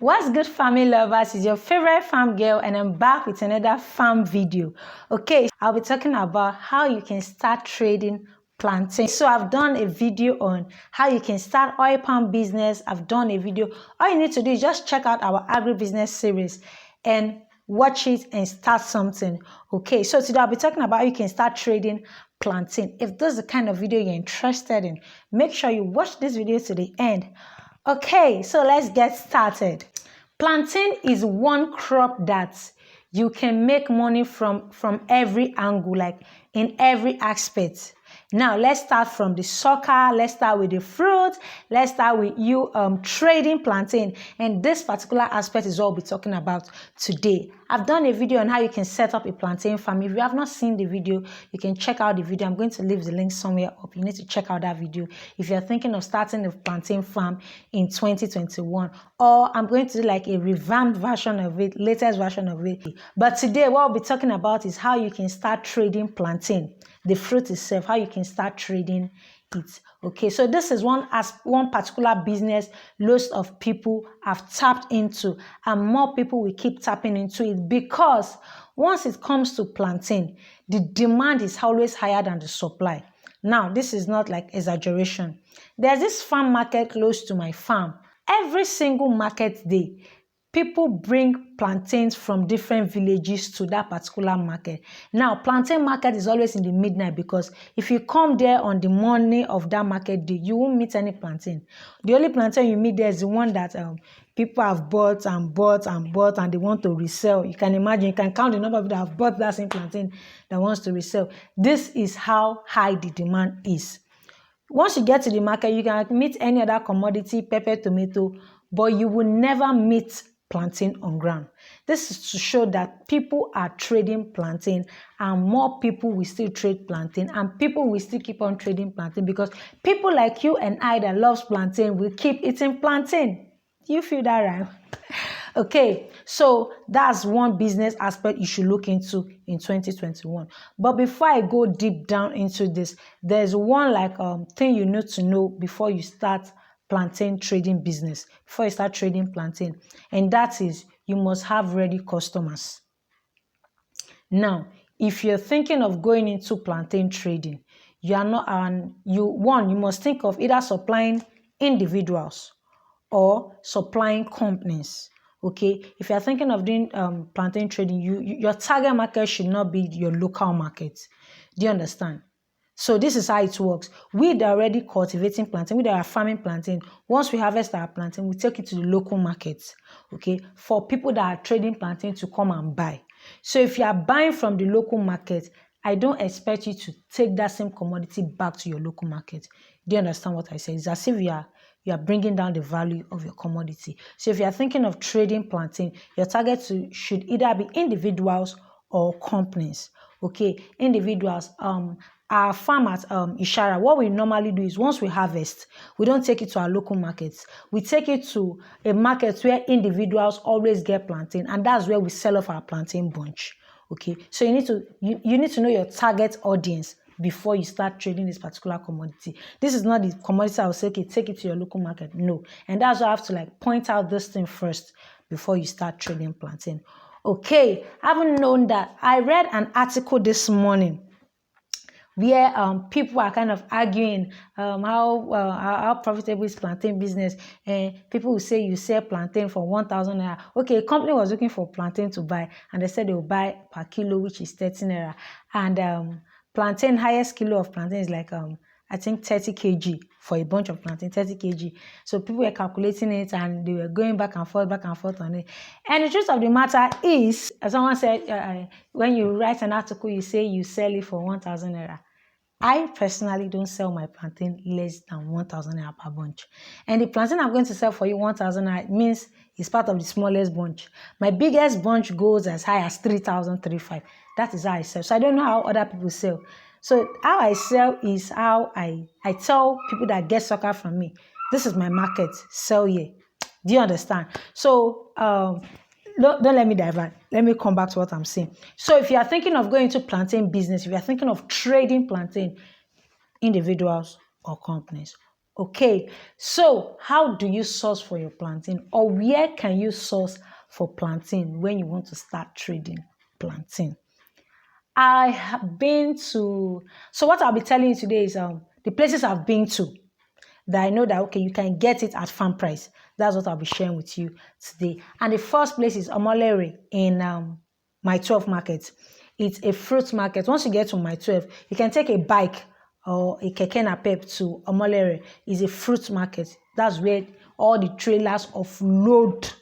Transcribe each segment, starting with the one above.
What's good, family lovers? It's your favorite farm girl, and I'm back with another farm video. Okay, I'll be talking about how you can start trading plantain. So I've done a video on how you can start oil palm business. I've done a video. All you need to do is just check out our agribusiness series and watch it and start something. Okay, so today I'll be talking about how you can start trading plantain. If this is the kind of video you're interested in, make sure you watch this video to the end. Okay, so let's get started. Plantain is one crop that you can make money from every angle, like in every aspect. Now, let's start from the sucker. Let's start with the fruit. Let's start with you trading plantain. And this particular aspect is what we'll be talking about today. I've done a video on how you can set up a plantain farm. If you have not seen the video, you can check out the video. I'm going to leave the link somewhere up. You need to check out that video if you're thinking of starting a plantain farm in 2021. Or I'm going to do like a revamped version of it, latest version of it. But today, what we'll be talking about is how you can start trading plantain. The fruit itself, how you can start trading it. Okay, so this is one particular business lots of people have tapped into, and more people will keep tapping into it, because once it comes to plantain, the demand is always higher than the supply. Now, this is not like exaggeration. There's this farm market close to my farm. Every single market day, people bring plantains from different villages to that particular market. Now, plantain market is always in the midnight, because if you come there on the morning of that market day, you won't meet any plantain. The only plantain you meet there is the one that people have bought and bought and bought, and they want to resell. You can imagine, you can count the number of people that have bought that same plantain that wants to resell. This is how high the demand is. Once you get to the market, you can meet any other commodity, pepper, tomato, but you will never meet plantain on ground. This is to show that people are trading plantain, and more people will still trade plantain, and people will still keep on trading plantain, because people like you and I that loves plantain will keep eating plantain. Do you feel that right? Okay, so that's one business aspect you should look into in 2021. But before I go deep down into this, there's one thing you need to know before you start plantain trading business, before you start trading plantain, and that is you must have ready customers. Now, if you're thinking of going into plantain trading, you must think of either supplying individuals or supplying companies. Okay, if you're thinking of doing plantain trading, your target market should not be your local market. Do you understand? So this is how it works. We that are already cultivating plantain, we that are farming plantain, once we harvest our plantain, we take it to the local markets, okay, for people that are trading plantain to come and buy. So if you are buying from the local market, I don't expect you to take that same commodity back to your local market. Do you understand what I say? It's as if you are bringing down the value of your commodity. So if you are thinking of trading plantain, your target should either be individuals or companies. Okay, individuals. Our farm at Ishara, what we normally do is once we harvest, we don't take it to our local markets. We take it to a market where individuals always get plantain, and that's where we sell off our plantain bunch. Okay, so you need to know your target audience before you start trading this particular commodity. This is not the commodity I will say, okay, take it to your local market. No, and that's why I have to point out this thing first before you start trading plantain. Okay, having known that, I read an article this morning where people are kind of arguing how profitable is plantain business, and people will say you sell plantain for 1,000 naira. Okay, a company was looking for plantain to buy, and they said they will buy per kilo, which is 13 naira, and plantain, highest kilo of plantain is like I think 30 kg for a bunch of plantain, 30 kg. So people were calculating it, and they were going back and forth on it. And the truth of the matter is, as someone said, when you write an article, you say you sell it for 1,000 naira. I personally don't sell my plantain less than 1,000 naira per bunch. And the plantain I'm going to sell for you 1,000 naira means it's part of the smallest bunch. My biggest bunch goes as high as 3,035. That is how I sell. So I don't know how other people sell. So how I sell is how I tell people that get sucker from me, this is my market, sell here. Do you understand? So don't let me divert. Let me come back to what I'm saying. So if you are thinking of going into plantain business, if you are thinking of trading plantain, individuals or companies. Okay, so how do you source for your plantain, or where can you source for plantain when you want to start trading plantain? I have been to, so what I'll be telling you today is the places I've been to that I know that, okay, you can get it at farm price. That's what I'll be sharing with you today. And the first place is Omolere in my 12 market. It's a fruit market. Once you get to my 12, you can take a bike or a keke napep to Omolere. It's a fruit market. That's where all the trailers offload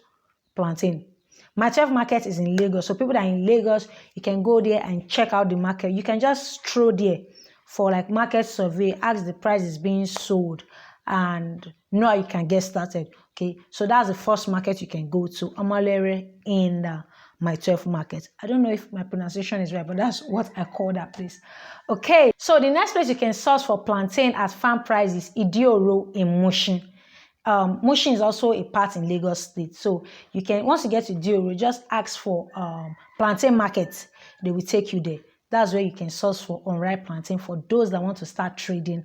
plantain. My 12 market is in Lagos. So people that are in Lagos, you can go there and check out the market. You can just stroll there for like market survey, ask the price is being sold, and know how you can get started. Okay, so that's the first market you can go to, Omolere in my 12 market. I don't know if my pronunciation is right, but that's what I call that place. Okay, so the next place you can source for plantain at farm price is Idioro in Mushin. Mushin is also a part in Lagos State. So you can, once you get to Idioro, just ask for plantain market. They will take you there. That's where you can source for unripe plantain for those that want to start trading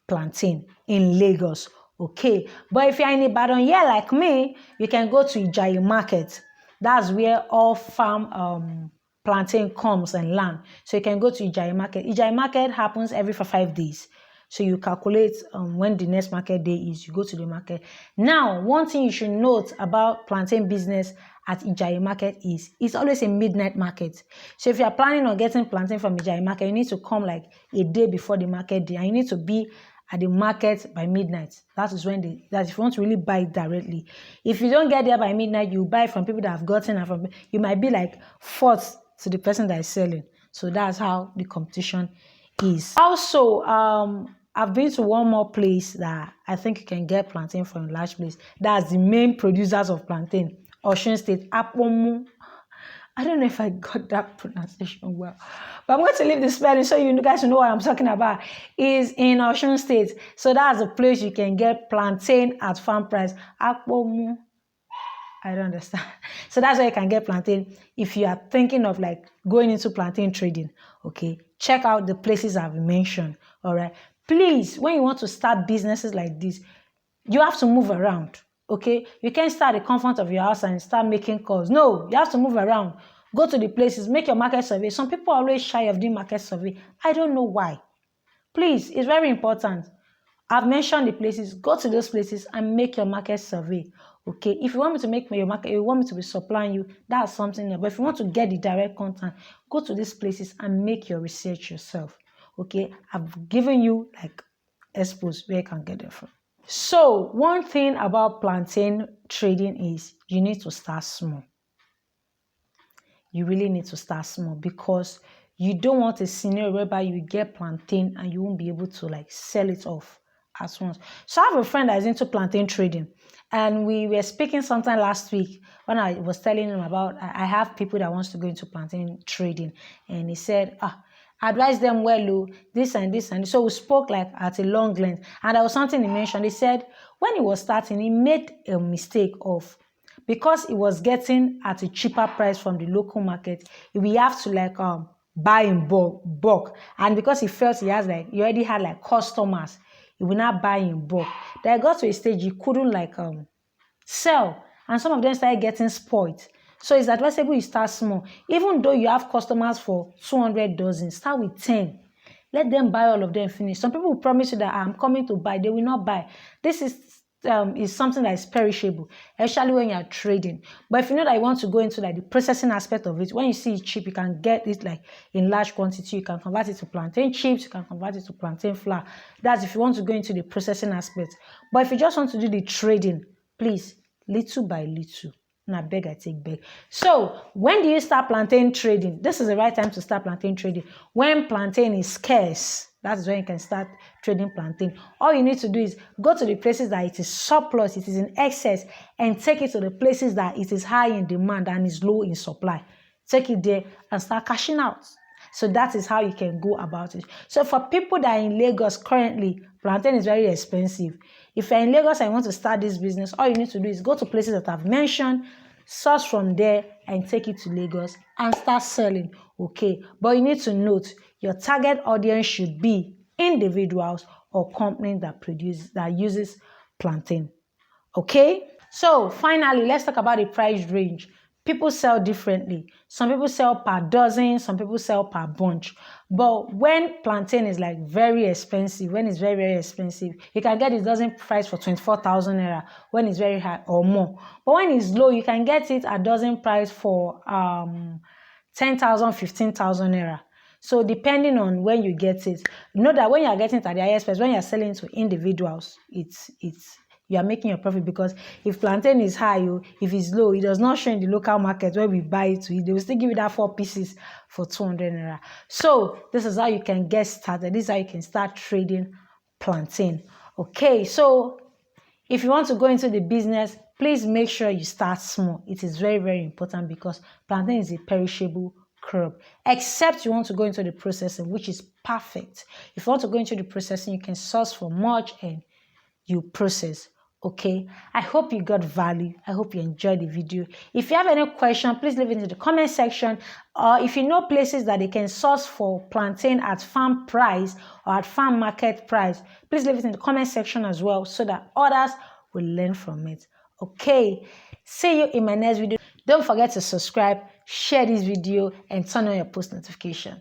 plantain in Lagos. Okay, but if you're in Ibadan here like me, you can go to Ijayi market. That's where all farm plantain comes and land. So you can go to Ijayi market. Ijayi market happens every 5 days. So you calculate when the next market day is, you go to the market. Now, one thing you should note about plantain business at Ijayi market is it's always a midnight market. So if you are planning on getting plantain from Ijayi market, you need to come like a day before the market day, and you need to be at the market by midnight. That is when that if you want to really buy it directly. If you don't get there by midnight, you buy from people that have gotten it from, you might be like fourth to the person that is selling. So that's how the competition is. Also, I've been to one more place that I think you can get plantain from a large place. That's the main producers of plantain, Osun State, Apomu. I don't know if I got that pronunciation well, but I'm going to leave the spelling so you guys know what I'm talking about. Is in Osun State. So that's a place you can get plantain at farm price. Apomu. I don't understand. So that's where you can get plantain if you are thinking of like going into plantain trading. Okay, check out the places I've mentioned. All right. Please, when you want to start businesses like this, you have to move around. Okay, you can't start the comfort of your house and start making calls. No, you have to move around. Go to the places, make your market survey. Some people are always shy of doing market survey. I don't know why. Please, it's very important. I've mentioned the places. Go to those places and make your market survey. Okay, if you want me to make your market, you want me to be supplying you, that's something else. But if you want to get the direct content, go to these places and make your research yourself. Okay, I've given you like expos where you can get them from. So one thing about plantain trading is you need to start small. You really need to start small because you don't want a scenario whereby you get plantain and you won't be able to like sell it off at once. So I have a friend that is into plantain trading, and we were speaking sometime last week when I was telling him about I have people that wants to go into plantain trading, and he said, advise them well, this and this and this. So we spoke like at a long length, and there was something he mentioned. He said when he was starting, he made a mistake of, because he was getting at a cheaper price from the local market, we have to like buy in bulk, and because he felt he already had like customers, he will not buy in bulk. Then I got to a stage he couldn't like sell, and some of them started getting spoiled. So it's advisable you start small. Even though you have customers for 200 dozen, start with 10. Let them buy all of them finish. Some people will promise you that I'm coming to buy. They will not buy. This is something that is perishable, especially when you are trading. But if you know that you want to go into like the processing aspect of it, when you see it cheap, you can get it like in large quantity. You can convert it to plantain chips. You can convert it to plantain flour. That's if you want to go into the processing aspect. But if you just want to do the trading, please, little by little. Now beg, I take beg. So when do you start plantain trading? This is the right time to start plantain trading. When plantain is scarce, that is when you can start trading plantain. All you need to do is go to the places that it is surplus, it is in excess, and take it to the places that it is high in demand and is low in supply. Take it there and start cashing out. So that is how you can go about it. So for people that are in Lagos currently, plantain is very expensive. If you're in Lagos and you want to start this business, all you need to do is go to places that I've mentioned, source from there, and take it to Lagos and start selling. Okay, but you need to note your target audience should be individuals or company that uses plantain. Okay, so finally, let's talk about the price range. People sell differently. Some people sell per dozen, some people sell per bunch. But when plantain is like very expensive, when it's very, very expensive, you can get it dozen price for 24,000 naira when it's very high or more. But when it's low, you can get it a dozen price for 10,000, 15,000 naira. So depending on when you get it, know that when you are getting it at the highest price, when you are selling to individuals, you are making your profit, because if plantain is high, if it's low, it does not show in the local market where we buy it to. They will still give you that 4 pieces for 200 naira. So this is how you can get started. This is how you can start trading plantain. Okay, so if you want to go into the business, please make sure you start small. It is very, very important, because plantain is a perishable crop, except you want to go into the processing, which is perfect. If you want to go into the processing, you can source for much and you process. Okay, I hope you got value. I hope you enjoyed the video. If you have any question, please leave it in the comment section. Or if you know places that they can source for plantain at farm price or at farm market price, please leave it in the comment section as well, so that others will learn from it. Okay, see you in my next video. Don't forget to subscribe, share this video, and turn on your post notification.